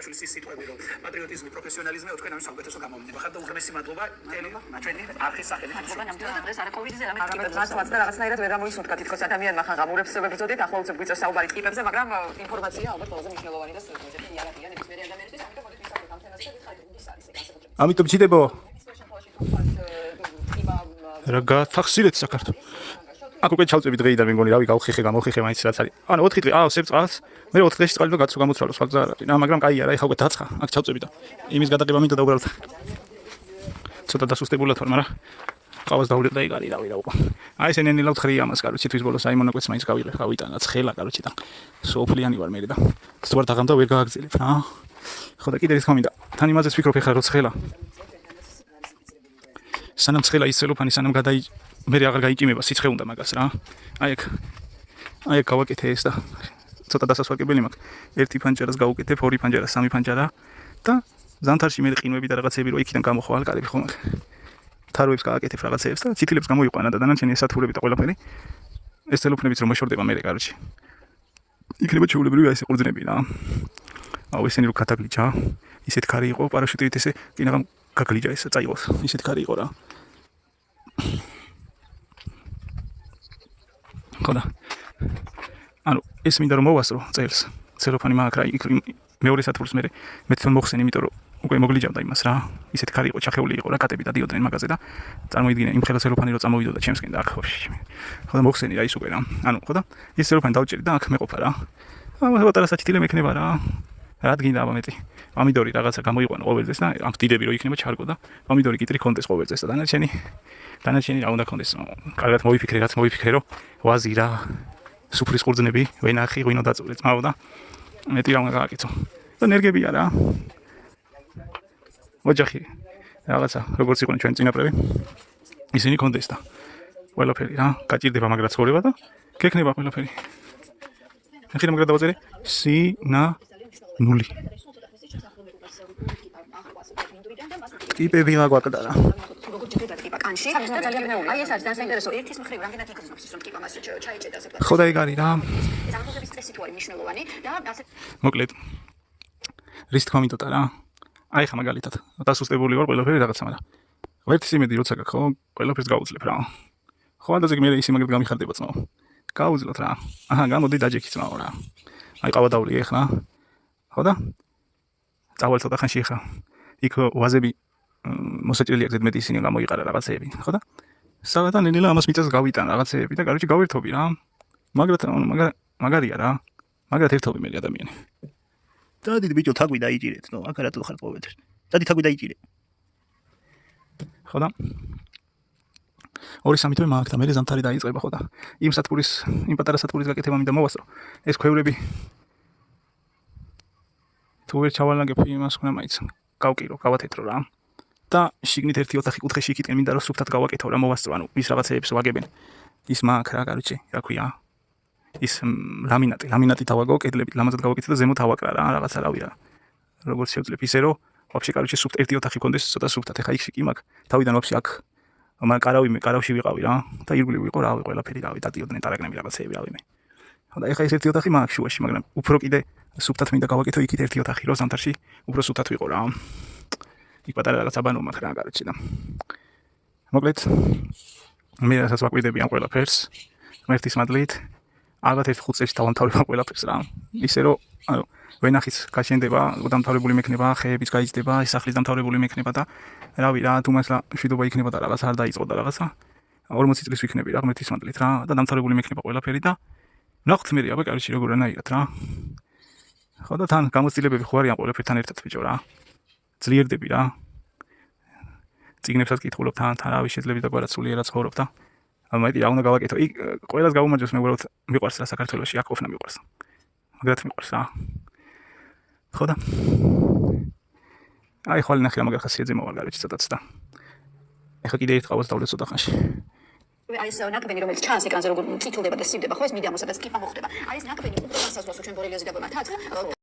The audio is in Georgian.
მაკაშვილის ის სიტყვები, რომ პატრიოტიზმი, პროფესიონალიზმი თქვენ ამის საუკეთესო გამომდინება. ხარდა უღრმესი მადლობა ჩვენი არხის სახელით. მადლობა ნამდვილად დღეს არა კოვიდზე რამე მართლაც და რაღაცნაირად ვერ ამოისუნთქა თითქოს ადამიანმა ხან ღამურებს ვებრძოდით, ახლა უცებ გვიწევს საუბარი ტიპებზე, მაგრამ ინფორმაცია ალბათ ყველაზე მნიშვნელოვანი და სრულიად იარაღია ნებისმიერი ადამიანისთვის, ამიტომ მოდი ვისაუბროთ ამ თემაზე და ვიხარით უდის არის ეს განსაკუთრებით. ამიტომ ჩიდებო რა გათახსილეთ საქართველოს. აქ უკვე ჩავწები დღეიდან მე მგონი რავი გავხიხე გამოხიხე მაინც რაც არის. ანუ 4 დღე სევ წყალს, მე 4 დღეში წყალი და გაცო გამოცვალო სხვა გზა არ არის. მაგრამ კაია რა, ეხა უკვე დაწყა, აქ ჩავწები და იმის გადაღება მინდა და უბრალოდ ცოტა დასუსტებულად ვარ, მაგრამ ყავას დავuliებ და იგარი რავი რა უკვე. აი ეს ენენილა ვთხრი ამას, კაროჩი თვის ბოლოს აი მონაკვეთს მაინც გავიღე, გავიტანა ცხელა კაროჩი და სოფლიანი ვარ მე და სწორად აღამდა ვერ გააგზელებ რა. ხო და კიდე ის ხომინდა. თან იმაზეც ვფიქრობ ეხლა რო ცხელა. სანამ ცხელა ის ცელოფანი სანამ მე აღარ გაიკიმება სიცხე უნდა მაგას რა. აი აქ გავაკეთე ეს და ცოტა დასასვაკებელი მაქვს. ერთი ფანჯარას გავუკეთებ, ორი ფანჯარა, სამი ფანჯარა და ზამთარში მე ყინვები და რაღაცები რო იქიდან გამოხვალ ალკალები ხომ აქ. თაროებს გააკეთებ რაღაცეებს და ციტილებს გამოიყვანა და დანარჩენი ესათურები და ყველაფერი. ეს ცელოფნებიც რომ მოშორდება მე კაროჩი. იქნება ჩეულებრივი აი ეს ყურძნები რა. აუ ესენი რო გადაგლიჯა, ისეთ ქარი იყო, პარაშუტით ესე კინაღამ გაგლიჯა ეს წაიღოს. ისეთ ქარი იყო რა. ხოდა ანუ ეს მინდა რომ მოვასწრო წელს ცელოფანი მაქვს რა მეორე სათბურს მე თვითონ მოხსენ იმიტომ რომ უკვე მოგლიჯავდა იმას რა ისეთი ქარი იყო ჩახეული იყო რა კატები დადიოდნენ მაგაზე და წარმოიდგინე იმ ხელა ცელოფანი რო წამოვიდოდა ჩემსკენ და აქ ხოდა მოხსენი რა ის უკვე რა ანუ ხოდა ის ცელოფანი დავჭერი და აქ მეყოფა რა პატარა საჩიტილე მექნება რა რა გინდა აბა მეტი პომიდორი რაღაცა გამოიყვანო ყოველდღეს და ამ დიდები რო იქნება ჩარგო და პომიდორი კიტრი კონდეს ყოველდღეს და დანარჩენი რა უნდა კონდეს კარგად მოვიფიქრე რაც მოვიფიქრე რომ ვაზი რა სუფრის ყურძნები ვენახი ღვინო დაწვრე წმაო და მეტი რა უნდა გააკეთო და ნერგებია რა ოჯახი რაღაცა როგორც იყვნენ ჩვენ წინაპრები ისინი კონდეს და ყველაფერი რა გაჭირდება მაგრა ცხოვრება და გექნება ყველაფერი ახლა მაგრა დავწერე სინანული ტიპები რა გვაკლდა რა კანში და ძალიან მეული. აი ეს არის ძალიან საინტერესო. ერთის მხრივ რამდენად იგრძნობს ის რომ ტიპა მას ჩაეჭედა ასე ვთქვათ. ხო და ეგ არის რა. ეს ამბობების წესი თუ არის მნიშვნელოვანი და ასე მოკლედ რის თქმა მინდოდა რა. აი ხა მაგალითად დასუსტებული ვარ ყველაფერი რაღაცა მაგრამ ვერთის იმედი როცა გაქვს ხო ყველაფერს გაუძლებ რა. ხო ანდაზე მე ისი მაგალითად გამიხარდება წმაო. გაუძლოთ რა. აჰა გამოდი დაჯექი წმაო რა. აი ყავა დავლიე ხა. ხო და წავალ ცოტა ხანში ხა. იქ ვაზები მოსაჭრელი აქ ზედმეტი ისინი გამოიყარა რაღაცეები, ხო და? საგადან ნელა ამას მიწას გავიტან რაღაცეები და კაროჩი გავერთობი რა. მაგარია რა. მაგრად ერთობი მე ადამიანი. დადი ბიჭო თაგვი დაიჭირეთ, ნო, აქ რატო ხარ ყოველთვის? დადი თაგვი დაიჭირე. ხო და? ორი სამი თვე მაქვს და მე ზამთარი დაიწყება ხო და? იმ პატარა სათბურის გაკეთება მინდა მოვასწრო. ეს ქვევრები თუ ვერ ჩავალაგებ იმას ხნა მაინც გავკირო, გავათეთრო რა. და შიგნით ერთი ოთახი კუთხეში იქიდან მინდა რომ სუფთად გავაკეთო რა მოვასწრო ანუ ის რაღაცეებს ვაგებენ ის მაქვს რა კაროჩი რა ქვია ის ლამინატი დავაგო კედლებით ლამაზად გავაკეთე და ზემოთ ავაკრა რა რაღაცა რავია როგორც შევძლებ ისე რომ ვაფშე კაროჩი სუფთ ერთი ოთახი კონდეს ცოტა სუფთად ეხა იქ კი მაქვს თავიდან ვაფშე აქ მაგრამ კარავში ვიყავი რა და ირგვლივ ვიყო რავი ყველაფერი რავი დადიოდნენ ტარაგნები რაღაცეები რავი მე ხო და ეხა ეს ერთი ოთახი მაქვს შუაში მაგრამ უფრო კიდე სუფთად მინდა გავაკეთო იქით ერთი ოთახი რო ზამთარში უფრო სუფთად ვიყო რა იქ პატარა რაღაც აბანო მაქვს რა კაროჩი და მოკლედ მე რასაც ვაკვირდები ამ ყველაფერს ღმერთის მადლით ალბათ ერთ 5 წელს დავამთავრებ ყველაფერს რა ისე რომ ანუ ვენახიც გაშენდება დამთავრებული მექნება ხეებიც გაიჭდება ეს სახლის დამთავრებული მექნება და რავი რა თუ მასლა მშვიდობა იქნება და რაღაც არ დაიწყო და რაღაცა 40 წლის ვიქნები რა ღმერთის მადლით რა და დამთავრებული მექნება ყველაფერი და ნახოთ მე აბა კაროჩი როგორანაირად რა ხო და თან გამოცდილებები ხო არიან ყველაფერთან ერთად ბიჭო რა ძლიერდები რა წიგნებსაც კითხულობ თან რავი შეძლები და გვარად სულიერად ცხოვრობ და ამიტომ რა უნდა გავაკეთო იქ ყველას გავუმარჯოს მე უბრალოდ მიყვარს რა საქართველოში აქ ყოფნა მიყვარს მაგრად მიყვარს რა ხო და აი ხვალ ნახე მაგარ ხასიათზე მოვალ გარეთ ცოტაც და ეხა კიდე ერთ ყავს დავლე ცოტა ხანში აი ეს ნაკბენი რომელიც ჩანს ეკრანზე როგორ წითლდება და სივდება ხო ეს მიდამო სადაც ტიპა მოხდება აი ეს ნაკბენი უბრალოდ სასვასო ჩვენ ბორელიოზი დაგვემართა